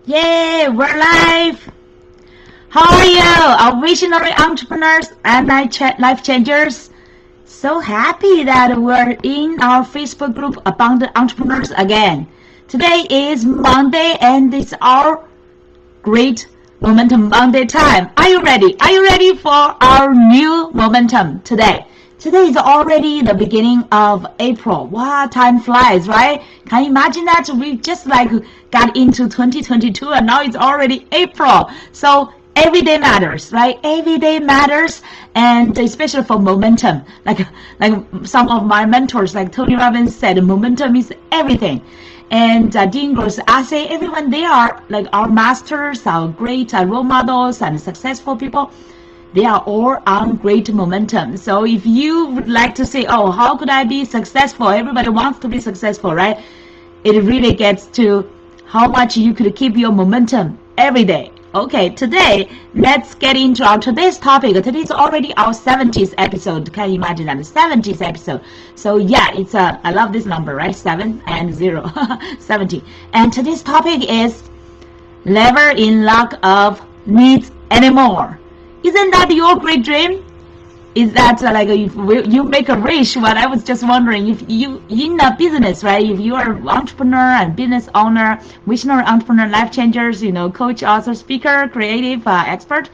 Yay, we're live! How are you, our visionary entrepreneurs and life changers? So happy that we're in our Facebook group Abundant Entrepreneurs again. Today is Monday and it's our great Momentum Monday time. Are you ready? Are you ready for our new momentum today? Today is already the beginning of April. Wow, time flies, right? Can you imagine that? We just got into 2022 and now it's already April. So every day matters, right? Every day matters, and especially for momentum. Like some of my mentors, like Tony Robbins said, momentum is everything. And Dean Gross, I say everyone, they are like our masters, our great role models and successful people. They are all on great momentum. So if you would like to say, oh, how could I be successful? Everybody wants to be successful, right? It really gets to how much you could keep your momentum every day. Okay, today, let's get into our today's topic. Today is already our 70th episode. Can you imagine that? 70th episode. So yeah, I love this number, right? 7 and 0, 70. And today's topic is never in lack of needs anymore. Isn't that your great dream? Is that if you make a wish? But I was just wondering, if you in a business, right? If you are an entrepreneur and business owner, visionary entrepreneur, life changers, coach, author, speaker, creative expert,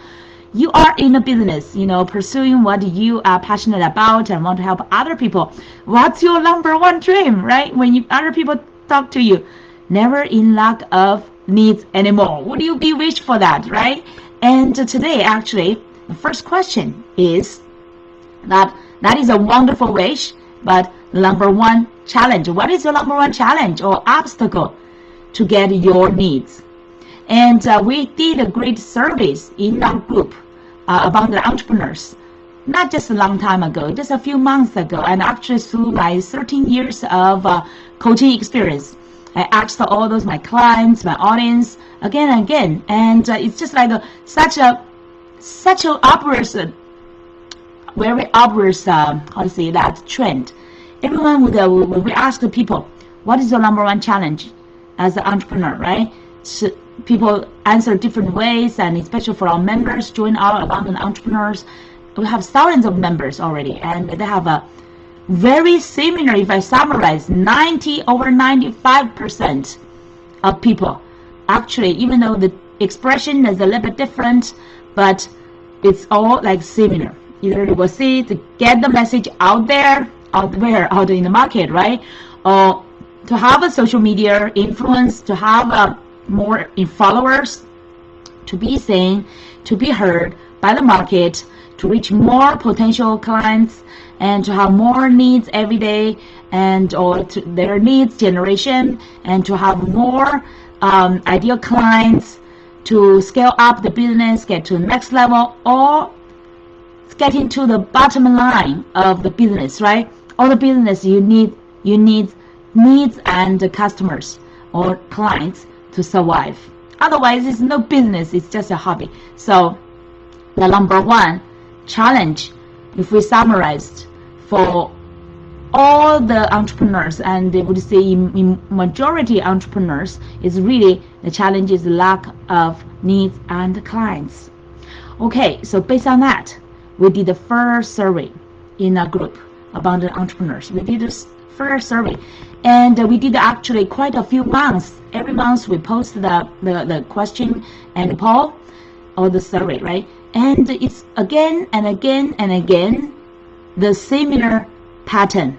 you are in a business, pursuing what you are passionate about and want to help other people. What's your number one dream, right? When other people talk to you, never in lack of needs anymore. Would you be wish for that, right? And today, actually, the first question is that is a wonderful wish, but number one challenge. What is your number one challenge or obstacle to get your needs? And we did a great service in our group about the entrepreneurs, not just a long time ago, just a few months ago. And actually through my 13 years of coaching experience, I asked all those my clients, my audience, again and again, and it's just like such a obvious, very obvious, how to say that, trend. Everyone would, when we ask the people, what is your number one challenge as an entrepreneur, right? So people answer different ways, and especially for our members, join our Abundant Entrepreneurs. We have thousands of members already, and they have a very similar, if I summarize, over 95% of people. Actually, even though the expression is a little bit different, but it's all like similar. Either you will see to get the message out there, out in the market, right? Or to have a social media influence, to have more followers, to be seen, to be heard by the market, to reach more potential clients, and to have more needs every day, and or to their needs generation, and to have more ideal clients, to scale up the business, get to the next level, or get into the bottom line of the business, right? All the business you need needs and customers or clients to survive. Otherwise, it's no business, it's just a hobby. So the number one challenge, if we summarized for all the entrepreneurs, and they would say in majority entrepreneurs, is really the challenge is lack of needs and clients. Okay, so based on that, we did the first survey in a group about the entrepreneurs. We did this first survey, and we did actually quite a few months. Every month we post the question and poll or the survey, right? And it's again and again and again the similar pattern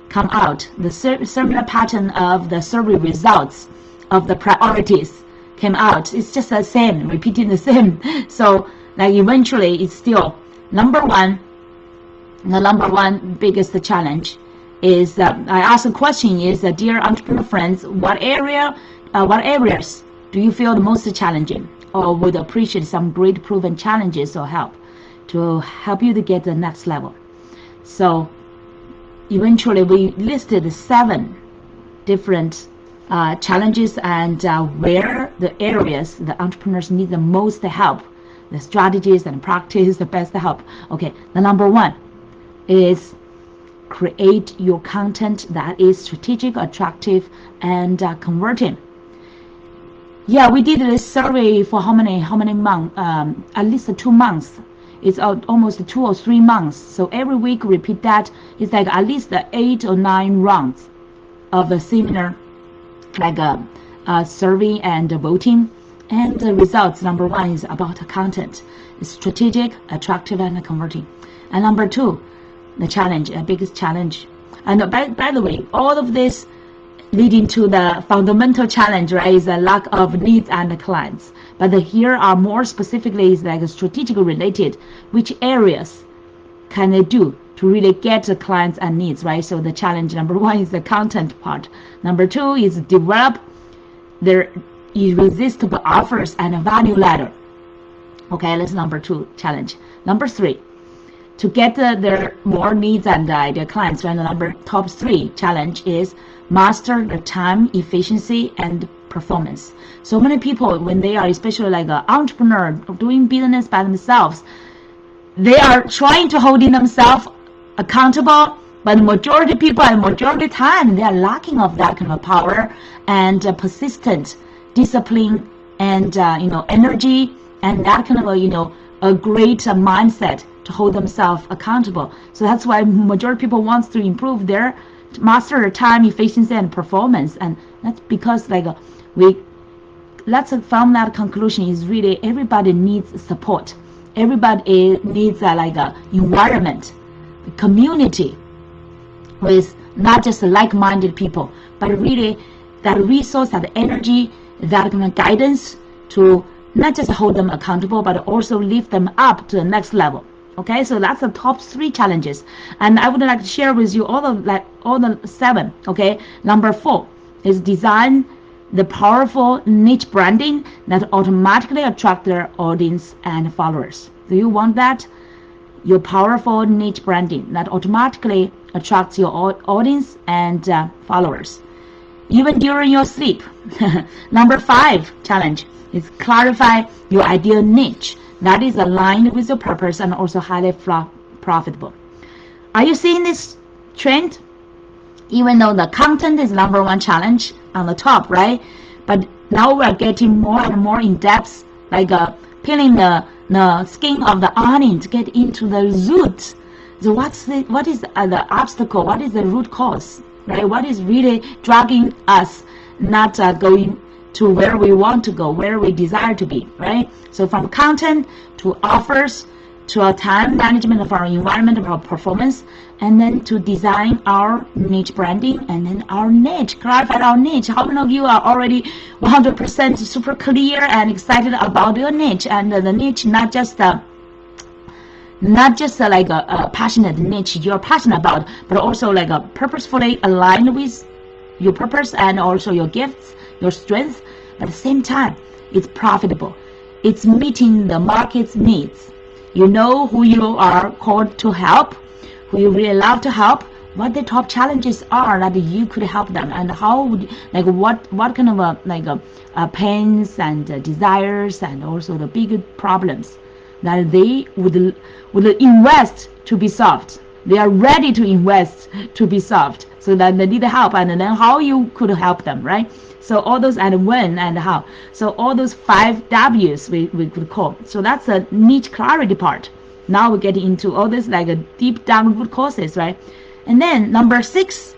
come out. The similar pattern of the survey results of the priorities came out. It's just the same, repeating the same. So eventually it's still the number one biggest challenge is I asked the question is, dear entrepreneur friends, what areas do you feel the most challenging, or would appreciate some great proven challenges or help to help you to get the next level? So eventually we listed 7 different challenges and where the areas the entrepreneurs need the most help, the strategies and practice the best help. Okay, the number one is create your content that is strategic, attractive, and converting. Yeah, we did this survey for how many months? At least 2 months. It's almost 2 or 3 months. So every week repeat that. It's like at least 8 or 9 rounds of a similar like a survey and voting. And the results, number 1 is about content. It's strategic, attractive, and converting. And number 2, the challenge, the biggest challenge. And by the way, all of this leading to the fundamental challenge, right, is the lack of leads and clients. But here are more specifically is like strategically related. Which areas can they do to really get the clients and needs, right? So the challenge number 1 is the content part. Number 2 is develop their irresistible offers and a value ladder. Okay, that's number 2 challenge. Number 3, to get their more needs and their clients, right? The top 3 challenge is master the time, efficiency, and performance. So many people, when they are especially like an entrepreneur doing business by themselves, they are trying to hold themselves accountable, but majority of people and majority time they are lacking of that kind of power and persistent discipline and energy and that kind of a great mindset to hold themselves accountable. So that's why majority of people wants to improve their master their time, efficiency, and performance. And that's because from that conclusion is really everybody needs support. Everybody needs a environment, community with not just like-minded people, but really that resource, that energy, that kind of guidance to not just hold them accountable, but also lift them up to the next level. Okay, so that's the top 3 challenges, and I would like to share with you all the 7. Okay, number 4 is design the powerful niche branding that automatically attract their audience and followers. Do you want that? Your powerful niche branding that automatically attracts your audience and followers, even during your sleep. Number 5 challenge is clarify your ideal niche that is aligned with your purpose and also highly profitable. Are you seeing this trend? Even though the content is number 1 challenge on the top, right? But now we're getting more and more in depth, like peeling the skin of the onion to get into the root. So what is the obstacle? What is the root cause, right? What is really dragging us not going to where we want to go, where we desire to be, right? So from content to offers to our time management of our environment, of our performance, and then to design our niche branding and then our niche, clarify our niche. How many of you are already 100% super clear and excited about your niche? And the niche, not just like a passionate niche you're passionate about, but also like a purposefully aligned with your purpose and also your gifts, your strengths. At the same time, it's profitable. It's meeting the market's needs. You know who you are called to help, who you really love to help, what the top challenges are that you could help them, and how would what kind of pains and desires and also the big problems that they would invest to be solved. They are ready to invest to be solved, so that they need help, and then how you could help them, right? So all those, and when and how. So all those 5 W's we could call. So that's a niche clarity part. Now we're getting into all this like a deep down root causes, right? And then number 6,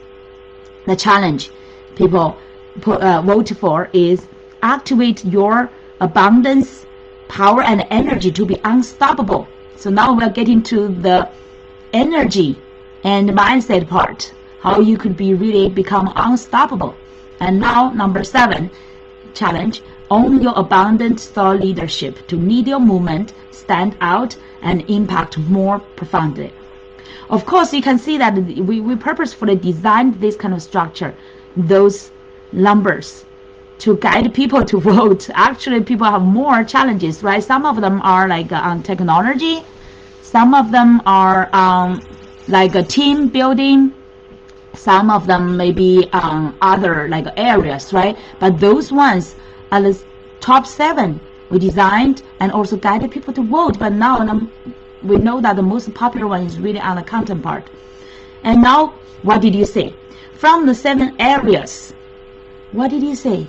the challenge people vote for is activate your abundance, power, and energy to be unstoppable. So now we're getting to the energy and mindset part, how you could be really become unstoppable. And now number 7 challenge, own your abundant thought leadership to lead your movement, stand out, and impact more profoundly. Of course, you can see that we purposefully designed this kind of structure, those numbers, to guide people to vote. Actually, people have more challenges, right? Some of them are like on technology, some of them are like a team building, some of them may be other like areas, right? But those ones are the top 7 we designed and also guided people to vote. But now we know that the most popular one is really on the content part. And now, what did you say? From the 7 areas, what did you say?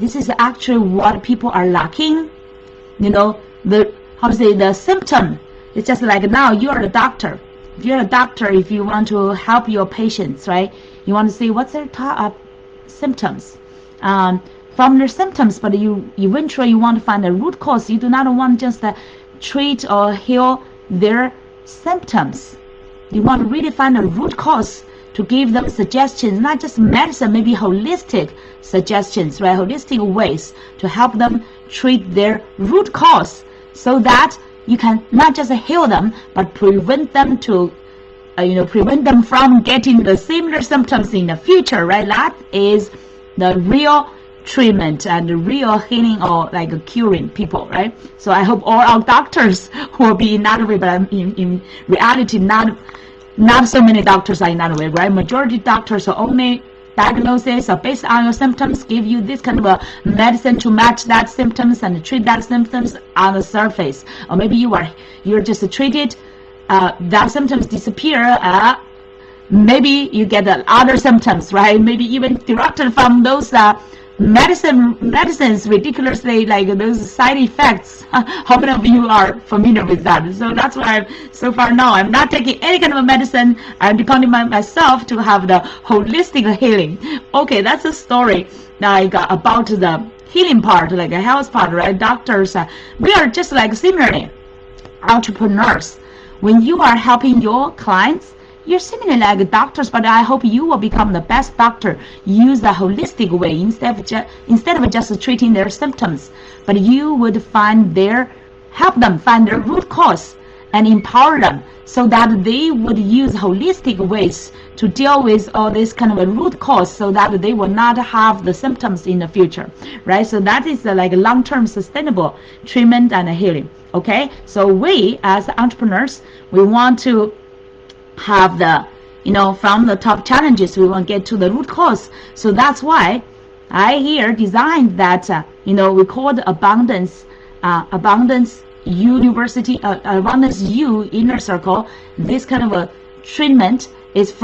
this is actually what people are lacking. The symptom. It's just like now you're a doctor. If you're a doctor, if you want to help your patients, right? You want to see what's their top symptoms. From their symptoms, but you eventually want to find the root cause. You do not want just to treat or heal their symptoms. You want to really find a root cause to give them suggestions, not just medicine, maybe holistic suggestions, right? Holistic ways to help them treat their root cause, so that you can not just heal them, but prevent them from getting the similar symptoms in the future, right? That is the real treatment and the real healing, or like curing people, right? So I hope all our doctors will be in that way, but in reality, not so many doctors are in that way, right? Majority doctors are only diagnosis or based on your symptoms, give you this kind of a medicine to match that symptoms and treat that symptoms on the surface. Or maybe you're just treated, that symptoms disappear, maybe you get other symptoms, right? Maybe even derived from those medicines ridiculously, like those side effects. How many of you are familiar with that? So that's why so far now I'm not taking any kind of medicine. I'm depending on myself to have the holistic healing. Okay, that's a story like about the healing part, like a health part, right? Doctors, we are just like similarly entrepreneurs. When you are helping your clients, you're similarly like doctors, but I hope you will become the best doctor. Use the holistic way instead of just treating their symptoms, but you would help them find their root cause and empower them, so that they would use holistic ways to deal with all this kind of a root cause, so that they will not have the symptoms in the future, right? So that is like long-term sustainable treatment and healing. Okay, so we as entrepreneurs, we want to have the, from the top challenges, we want to get to the root cause. So that's why I here designed that, we call it Abundance University, Abundance U Inner Circle. This kind of a treatment is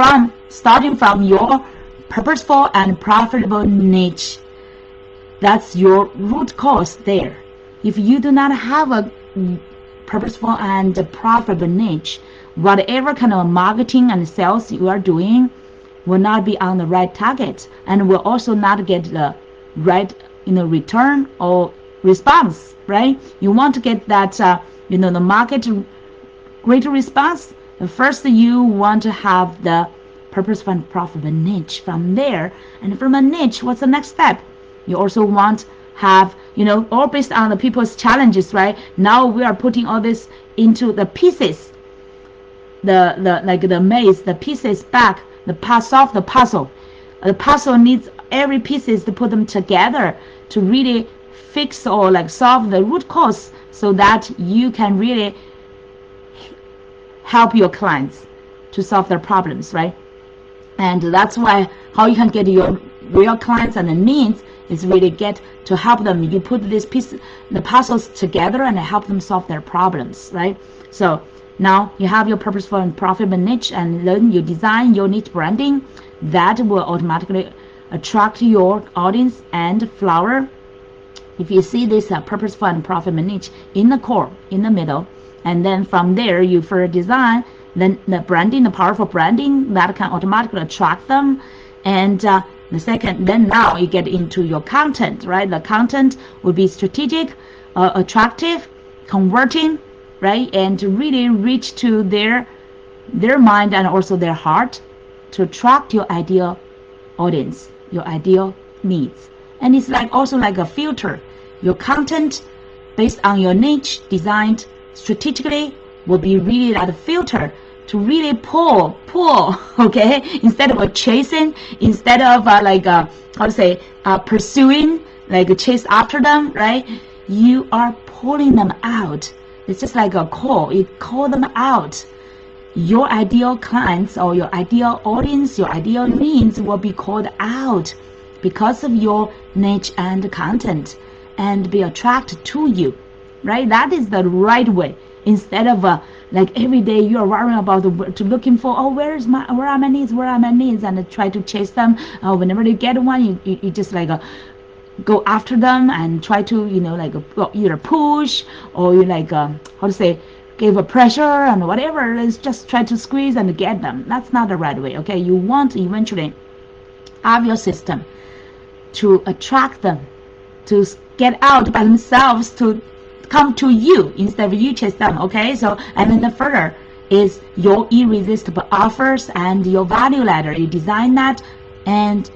starting from your purposeful and profitable niche. That's your root cause there. If you do not have a purposeful and profitable niche, whatever kind of marketing and sales you are doing will not be on the right target, and will also not get the right return or response, right? You want to get that the market greater response. First, you want to have the purposeful and profitable niche. From there, and from a niche, what's the next step? You also want to have all based on the people's challenges, right? Now we are putting all this into the pieces, the maze, the pieces back, solve the puzzle. The puzzle needs every pieces to put them together to really fix or like solve the root cause, so that you can really help your clients to solve their problems, right? And that's why how you can get your real clients and the needs is really get to help them. You put this the puzzles together and help them solve their problems, right? So now you have your purposeful and profitable niche, and then you design your niche branding that will automatically attract your audience and flower. If you see this purposeful and profitable niche in the core, in the middle, and then from there you further design then the branding, the powerful branding that can automatically attract them. And the second, then now you get into your content, right? The content will be strategic, attractive, converting, right? And to really reach to their mind and also their heart to attract your ideal audience, your ideal needs. And it's like also like a filter. Your content based on your niche designed strategically will be really like a filter to really pull, okay? Instead of chasing, instead of pursuing, like chase after them, right? You are pulling them out. It's just like a call. You call them out. Your ideal clients or your ideal audience, your ideal needs will be called out because of your niche and content, and be attracted to you, right? That is the right way. Instead of like every day you are worrying about looking for, where are my needs, and try to chase them. Whenever you get one, you just like go after them and try to, like either push or you like how to say, give a pressure and whatever. Let's just try to squeeze and get them. That's not the right way. Okay, you want to eventually have your system to attract them to get out by themselves, to come to you instead of you chase them. Okay, so and then the further is your irresistible offers and your value ladder. You design that, and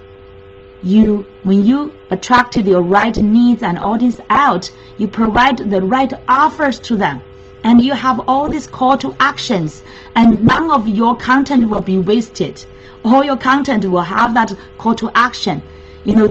when you attracted your right needs and audience out, you provide the right offers to them, and you have all these call to actions, and none of your content will be wasted. All your content will have that call to action.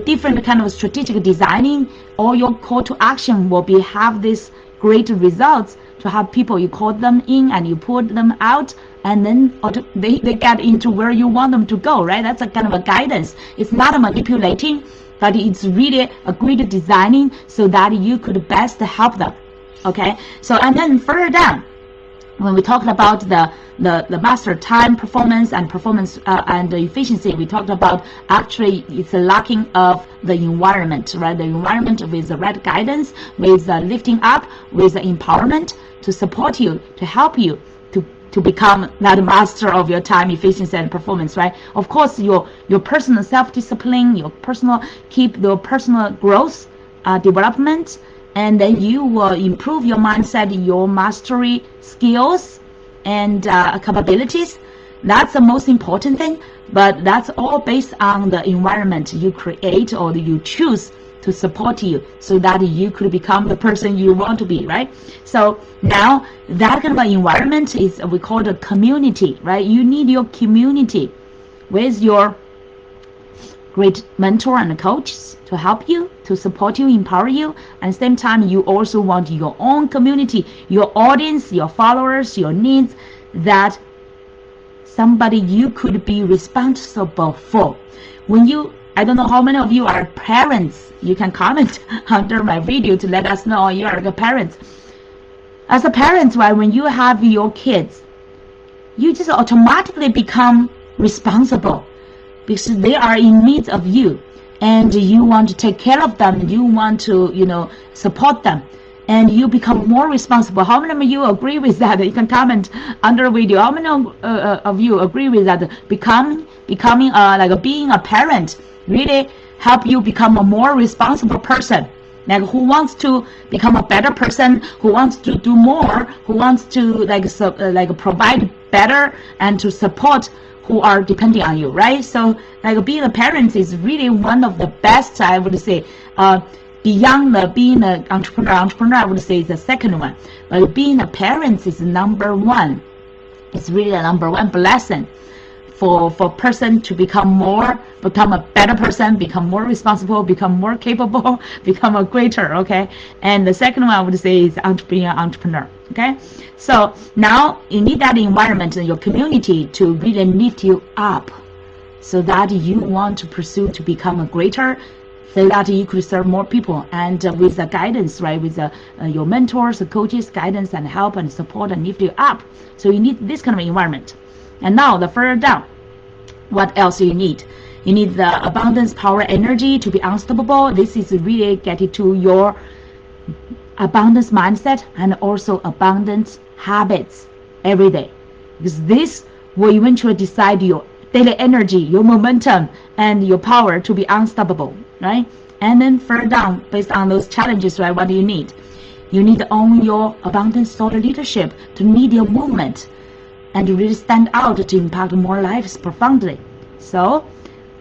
Different kind of strategic designing. All your call to action will be have these great results to have people, you call them in and you put them out, and then they get into where you want them to go, right? That's a kind of a guidance. It's not a manipulating, but it's really a great designing so that you could best help them. Okay, so and then further down, when we talked about the master time performance and and the efficiency, we talked about actually it's a lacking of the environment, right? The environment with the right guidance, with lifting up, with empowerment to support you, to help you to become that master of your time efficiency and performance, right? Of course, your personal self-discipline, your personal growth, development, and then you will improve your mindset, your mastery skills and capabilities. That's the most important thing, but that's all based on the environment you create or you choose to support you so that you could become the person you want to be, right? So now that kind of environment is we call the community, right? You need your community with your great mentor and coaches to help you, to support you, empower you. At the same time, you also want your own community, your audience, your followers, your needs, that somebody you could be responsible for. I don't know how many of you are parents. You can comment under my video to let us know you are a parent. As a parent, right, when you have your kids, you just automatically become responsible because they are in need of you, and you want to take care of them. You want to, support them, and you become more responsible. How many of you agree with that? You can comment under the video. How many of you agree with that? Becoming like being a parent really help you become a more responsible person, like who wants to become a better person, who wants to do more, who wants to provide better and to support who are depending on you, right? So like being a parent is really one of the best, I would say, beyond being an entrepreneur, I would say is the second one. But being a parent is number one. It's really a number one blessing for person to become a better person, become more responsible, become more capable, become a greater, okay? And the second one I would say is being an entrepreneur, okay? So now you need that environment in your community to really lift you up so that you want to pursue to become a greater, so that you could serve more people, and with the guidance, right, with your mentors, the coaches, guidance and help and support and lift you up. So you need this kind of environment. And now the further down, what else do you need? You need the abundance, power, energy to be unstoppable. This is really getting to your abundance mindset and also abundance habits every day, because this will eventually decide your daily energy, your momentum, and your power to be unstoppable, right? And then further down, based on those challenges, right, what do you need? You need to own your abundance thought leadership, to lead your movement and to really stand out to impact more lives profoundly. So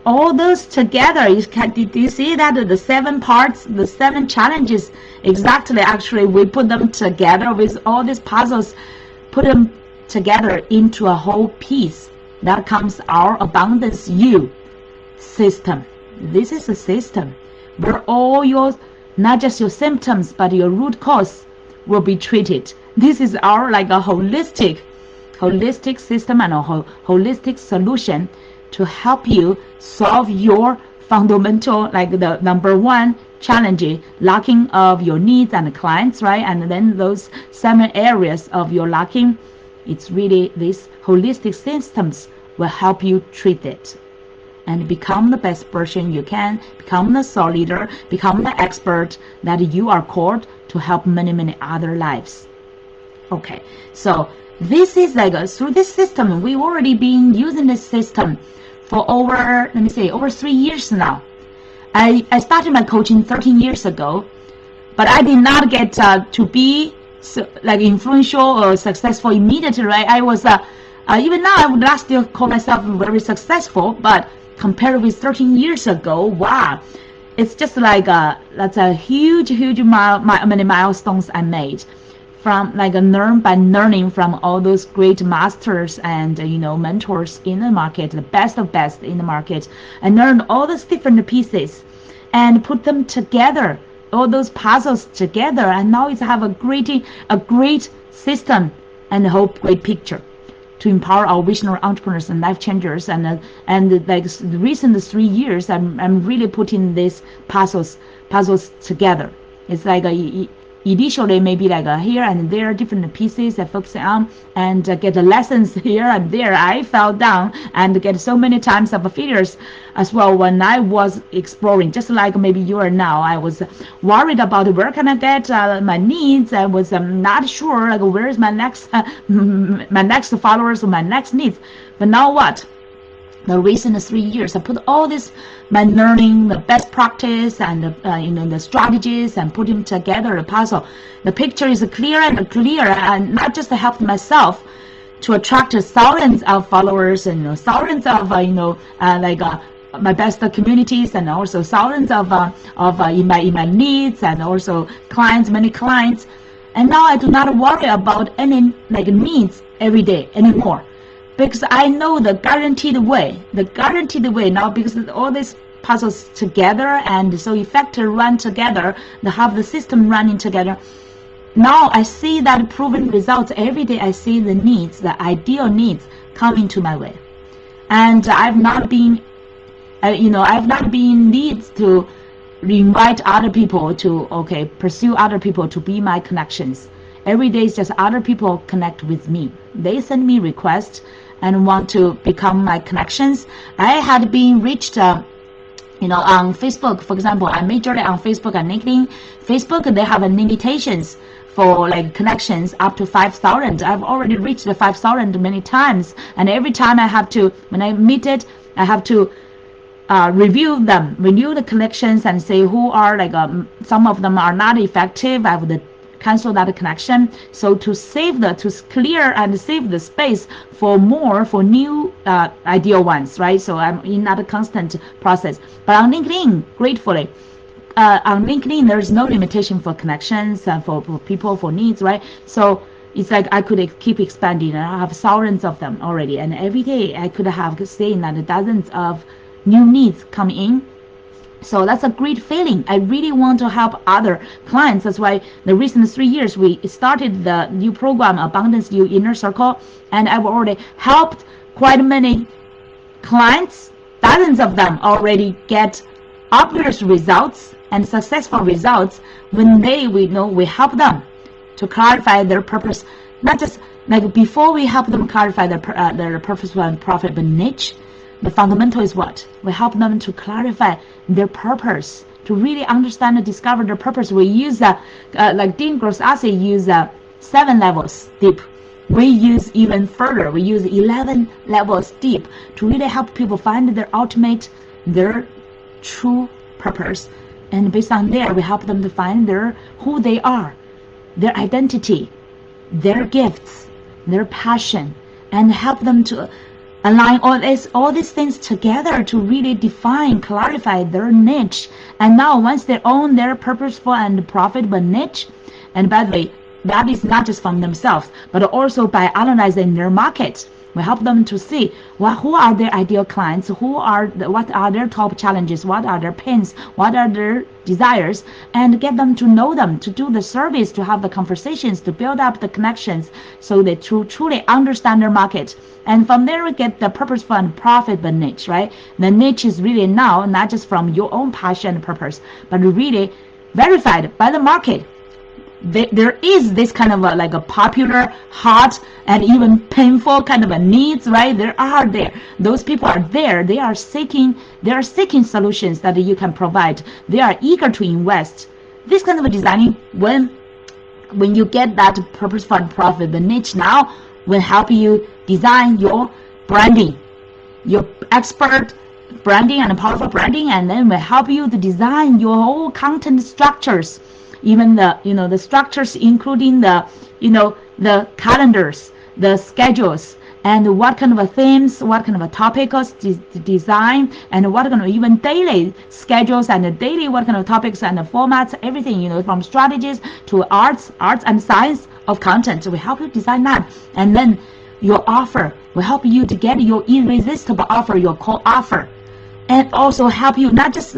all those together, do you see that the 7 parts, the 7 challenges, exactly, actually we put them together with all these puzzles, put them together into a whole piece. That comes our abundance you system. This is a system where all your, not just your symptoms, but your root cause will be treated. This is our like a holistic system and a holistic solution to help you solve your fundamental, like the number 1 challenge, lacking of your needs and clients, right? And then those 7 areas of your lacking, it's really these holistic systems will help you treat it. and become the best version you can, become the thought leader, become the expert that you are called to help many other lives. Okay, so this is like through this system, we've already been using this system for over 3 years now. I started my coaching 13 years ago, but I did not get to be influential or successful immediately, right? I was even now I would not still call myself very successful, but compared with 13 years ago, wow, it's just like that's a huge many milestones I made from learning from all those great masters and mentors in the market, the best of best in the market. I learned all those different pieces and put them together, all those puzzles together, and now it's have a great system and a whole great picture to empower our visionary entrepreneurs and life changers. And like the recent 3 years, I'm really putting these puzzles together. It's like initially maybe like here and there different pieces I focus on and get the lessons here and there. I fell down and get so many times of failures as well when I was exploring, just like maybe you are now. I was worried about where can I get my needs. I was not sure like where is my next followers or my next needs. But now what? The recent 3 years, I put all this, my learning, the best practice, and the strategies, and put them together, the puzzle. The picture is clearer and clearer, and not just to help myself to attract thousands of followers and thousands of my best communities, and also thousands of in my needs, and also many clients. And now I do not worry about any needs every day anymore, because I know the guaranteed way now, because all these puzzles together and so effective run together, they have the system running together. Now I see that proven results every day. I see the needs, the ideal needs coming to my way, and I've not been needs to invite other people to pursue other people to be my connections. Every day is just other people connect with me. They send me requests and want to become my connections. I had been reached on Facebook, for example. I majored on Facebook and LinkedIn. Facebook, they have limitations for connections up to 5,000. I've already reached the 5,000 many times, and every time I have to, when I meet it, I have to renew the connections and say who are some of them are not effective. I would cancel that connection, so to clear and save the space for new ideal ones, right? So I'm in that constant process. But on LinkedIn, gratefully, on LinkedIn there's no limitation for connections and for people, for needs, right? So it's like I could keep expanding, and I have thousands of them already, and every day I could have seen that dozens of new needs come in. So that's a great feeling. I really want to help other clients. That's why the recent 3 years we started the new program, Abundance You Inner Circle, and I've already helped quite many clients. Dozens of them already get obvious results and successful results when we help them to clarify their purpose. Not just before we help them clarify their purposeful and profitable niche. The fundamental is what? We help them to clarify their purpose, to really understand and discover their purpose. We use Dean Gross-Assey use 7 levels deep. We use even further. We use 11 levels deep to really help people find their true purpose. And based on there, we help them to find who they are, their identity, their gifts, their passion, and help them to align all these things together to really define, clarify their niche. And now once they own their purposeful and profitable niche, and by the way, that is not just from themselves, but also by analyzing their market. We help them to see who are their ideal clients, what are their top challenges, what are their pains, what are their desires, and get them to know them, to do the service, to have the conversations, to build up the connections, so they truly understand their market. And from there we get the purposeful and profitable niche, right? The niche is really now not just from your own passion and purpose, but really verified by the market. there is this kind of like a popular, hot, and even painful kind of a needs, right? Those people are there. They are seeking solutions that you can provide. They are eager to invest. This kind of a designing, when you get that purpose for profit, the niche now will help you design your branding, your expert branding and powerful branding, and then will help you to design your whole content structures, even the structures, including the calendars, the schedules, and what kind of themes, what kind of topics to design, and what kind of even daily schedules and daily what kind of topics and formats, everything, from strategies to arts and science of content. We help you design that, and then your offer will help you to get your irresistible offer, your core offer, and also help you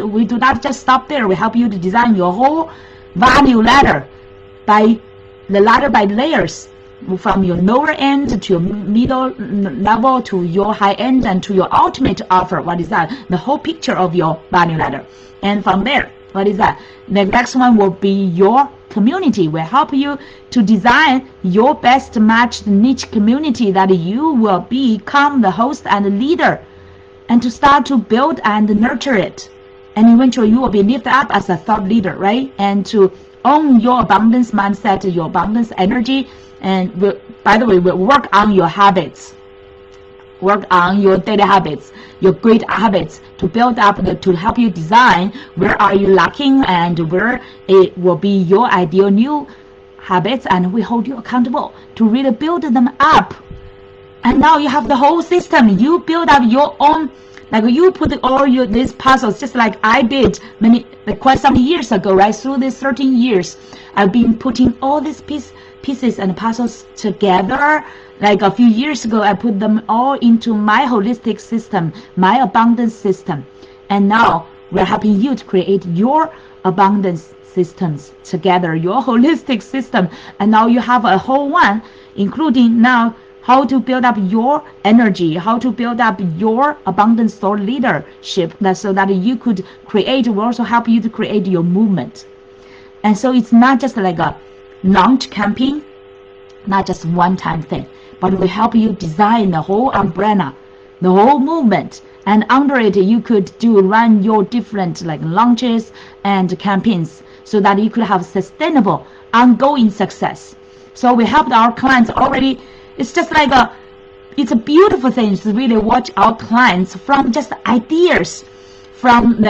we do not just stop there. We help you to design your whole value ladder by layers, from your lower end to your middle level to your high end and to your ultimate offer. What is that? The whole picture of your value ladder. And from there, what is that? The next one will be your community. Will help you to design your best matched niche community that you will become the host and leader, and to start to build and nurture it. And eventually you will be lifted up as a thought leader, right? And to own your abundance mindset, your abundance energy. And by the way, we'll work on your habits, work on your daily habits, your great habits, to build up to help you design where are you lacking and where it will be your ideal new habits, and we hold you accountable to really build them up. And now you have the whole system. You build up your own, like you put all these puzzles, just like I did quite some years ago, right? Through these 13 years, I've been putting all these pieces and puzzles together. Like a few years ago, I put them all into my holistic system, my abundance system. And now we're helping you to create your abundance systems together, your holistic system. And now you have a whole one, including now how to build up your energy, how to build up your abundance thought leadership, so that you could create, will also help you to create your movement. And so it's not just like a launch campaign, not just one-time thing, but will help you design the whole umbrella, the whole movement. And under it, you could run your different like launches and campaigns, so that you could have sustainable, ongoing success. So we helped our clients already. It's just like it's a beautiful thing to really watch our clients from just ideas, from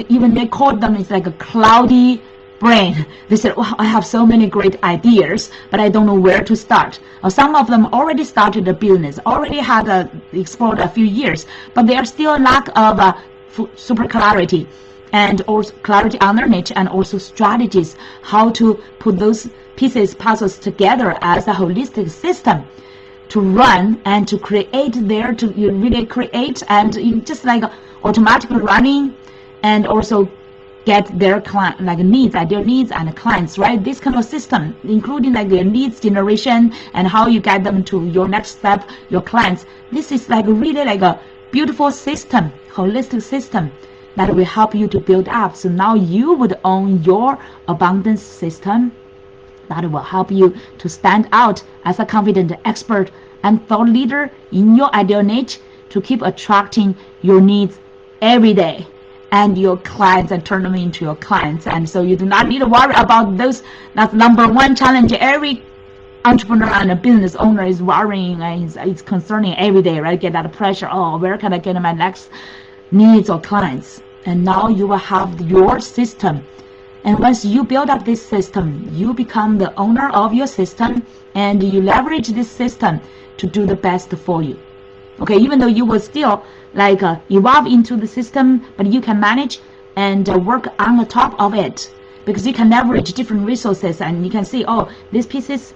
even they called them, it's like a cloudy brain. They said, wow, I have so many great ideas, but I don't know where to start. Some of them already started a business, already had explored a few years, but they are still lack of super clarity, and also clarity on their niche, and also strategies, how to put those puzzles together as a holistic system to run and to create there, to really create and just like automatically running, and also get their client needs, ideal needs and clients, right? This kind of system, including like their needs generation and how you get them to your next step, your clients. This is like really like a beautiful system, holistic system that will help you to build up. So now you would own your abundance system that will help you to stand out as a confident expert and thought leader in your ideal niche, to keep attracting your needs every day and your clients, and turn them into your clients. And so you do not need to worry about those. That's number one challenge every entrepreneur and a business owner is worrying, and it's concerning every day, right? Get that pressure. Oh, where can I get my next needs or clients? And now you will have your system. And once you build up this system, you become the owner of your system, and you leverage this system to do the best for you. Okay, even though you will still like evolve into the system, but you can manage and work on the top of it, because you can leverage different resources, and you can see, oh, these pieces,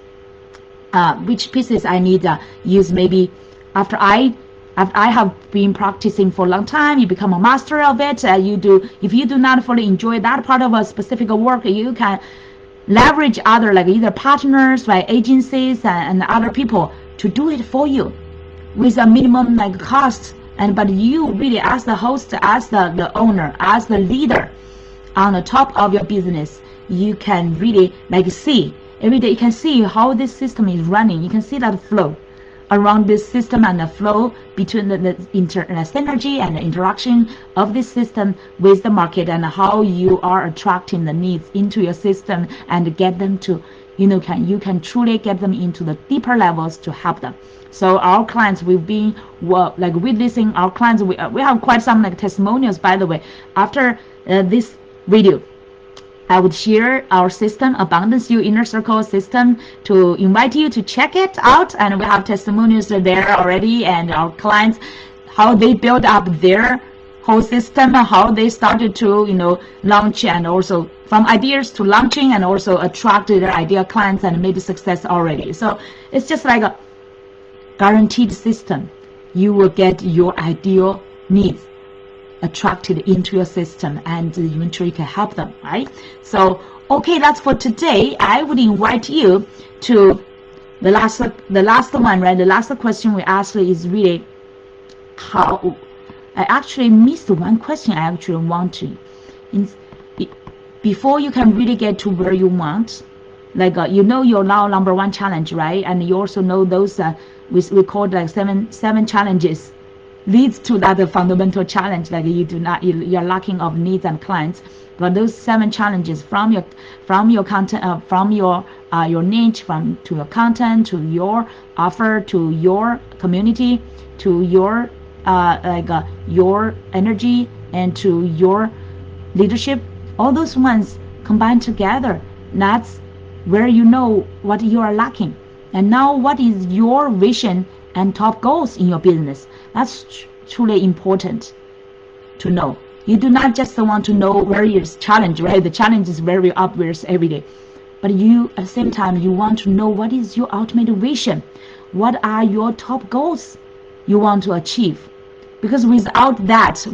which pieces I need use maybe after I have been practicing for a long time. You become a master of it. If you do not fully enjoy that part of a specific work, you can leverage other, like either partners, like agencies and other people to do it for you with a minimum like cost. But you really, as the host, as the owner, as the leader on the top of your business, you can really like see Every day you can see how this system is running. You can see that flow around this system and the flow between the synergy and the interaction of this system with the market, and how you are attracting the needs into your system and get them to, you can truly get them into the deeper levels to help them. So our clients, we've been witnessing our clients. We have quite some testimonials, by the way. After this video, I would share our system, Abundance You Inner Circle system, to invite you to check it out. And we have testimonials there already, and our clients, how they build up their whole system, how they started to, launch, and also from ideas to launching, and also attracted their ideal clients and made success already. So it's just like a guaranteed system. You will get your ideal needs attracted into your system, and eventually you can help them, right? So okay, that's for today. I would invite you to the last one, right? The last question we asked is really how. I actually missed one question. I actually want to, before you can really get to where you want, your now number one challenge, right? And you also know those we call seven challenges leads to that fundamental challenge, you're lacking of needs and clients. But those 7 challenges, from your content, from your niche, to your content, to your offer, to your community, to your your energy, and to your leadership, all those ones combined together, that's where you know what you are lacking. And now, what is your vision and top goals in your business? That's truly important to know. You do not just want to know where your challenge, right? The challenge is very obvious every day. But you, at the same time, you want to know what is your ultimate vision. What are your top goals you want to achieve? Because without that,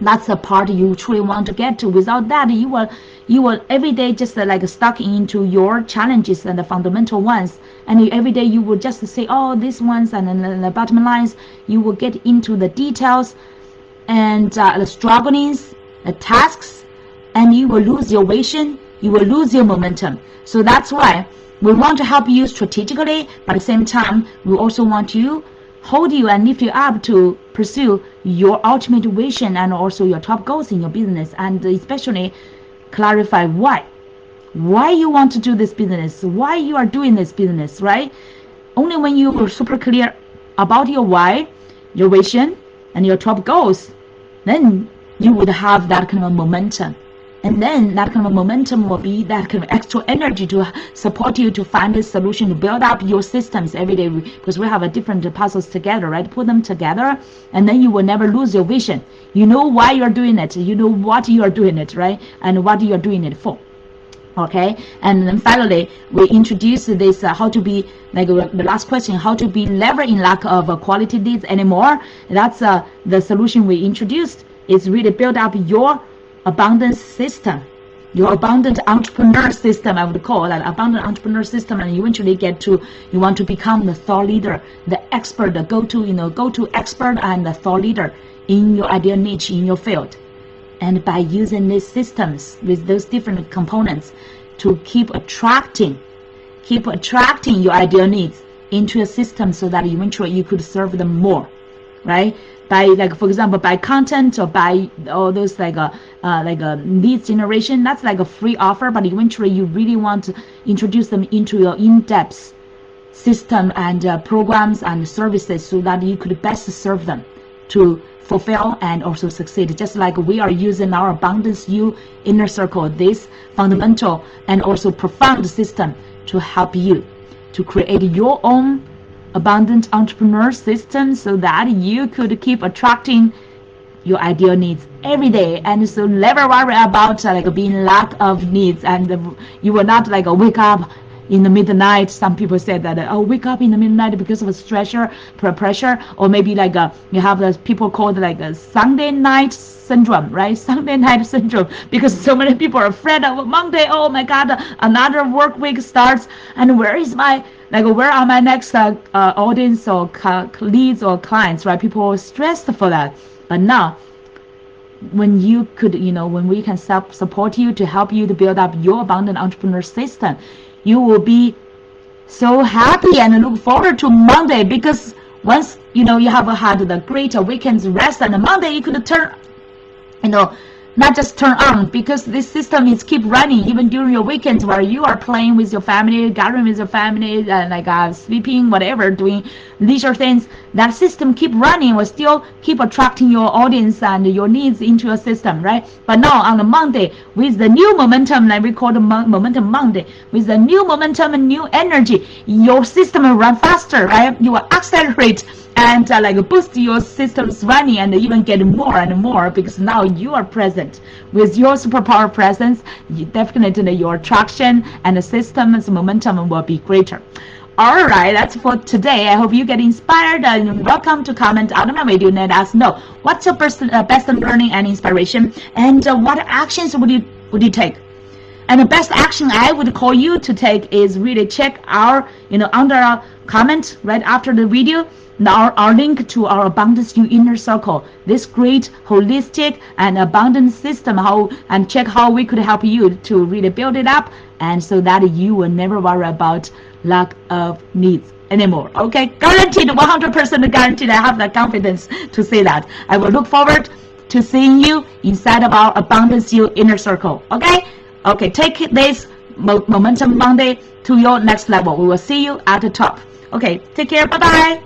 that's the part you truly want to get to. Without that, you will every day just stuck into your challenges and the fundamental ones. And every day you will just say, oh, these ones, and then the bottom lines, you will get into the details and the strugglings, the tasks, and you will lose your vision, you will lose your momentum. So that's why we want to help you strategically, but at the same time, we also want to hold you and lift you up to pursue your ultimate vision and also your top goals in your business, and especially clarify why you want to do this business, why you are doing this business, right? Only when you are super clear about your why, your vision, and your top goals, then you would have that kind of momentum. And then that kind of momentum will be that kind of extra energy to support you to find this solution, to build up your systems every day, because we have a different puzzles together, right? Put them together, and then you will never lose your vision. You know why you're doing it, you know what you are doing it, right? And what you're doing it for. Okay, and then finally we introduce this how to be the last question, how to be never in lack of quality leads anymore. That's the solution we introduced. Is really build up your abundance system, your abundant entrepreneur system. I would call that abundant entrepreneur system, and you eventually you want to become the thought leader, the expert, the go-to expert and the thought leader in your ideal niche, in your field. And by using these systems with those different components to keep attracting your ideal needs into a system, so that eventually you could serve them more, right? By for example, by content, or by all those leads generation, that's like a free offer, but eventually you really want to introduce them into your in-depth system and programs and services, so that you could best serve them to fulfill and also succeed. Just like we are using our Abundance You Inner Circle, this fundamental and also profound system, to help you to create your own abundant entrepreneur system, so that you could keep attracting your ideal needs every day, and so never worry about being lack of needs, and you will not wake up in the midnight. Some people said that wake up in the midnight because of pressure, or maybe you have the people called Sunday night syndrome, right? Sunday night syndrome, because so many people are afraid of Monday. Oh my God, another work week starts, and where are my next audience or leads or clients, right? People are stressed for that. But now when you could, when we can support you to help you to build up your abundant entrepreneur system, you will be so happy and look forward to Monday, because once you have had the great weekend's rest, and Monday you could turn, not just turn on, because this system is keep running even during your weekends where you are playing with your family, gathering with your family, and sleeping, whatever, doing leisure things. That system keep running, will still keep attracting your audience and your needs into your system, right? But now on a Monday, with the new momentum, like we call the Momentum Monday, with the new momentum and new energy, your system will run faster, right? You will accelerate and boost your systems running, and even get more and more, because now you are present with your superpower presence. Definitely your attraction and the system's momentum will be greater. All right, that's for today. I hope you get inspired, and welcome to comment on my video and let us know what's your best learning and inspiration, and what actions would you take. And the best action I would call you to take is really check our, under our comment right after the video, our link to our Abundance You Inner Circle, this great holistic and abundant system, and check how we could help you to really build it up, and so that you will never worry about lack of needs anymore. Okay, guaranteed, 100% guaranteed. I have the confidence to say that. I will look forward to seeing you inside of our Abundance You Inner Circle. Okay, take this Momentum Monday to your next level. We will see you at the top. Okay, take care. Bye-bye.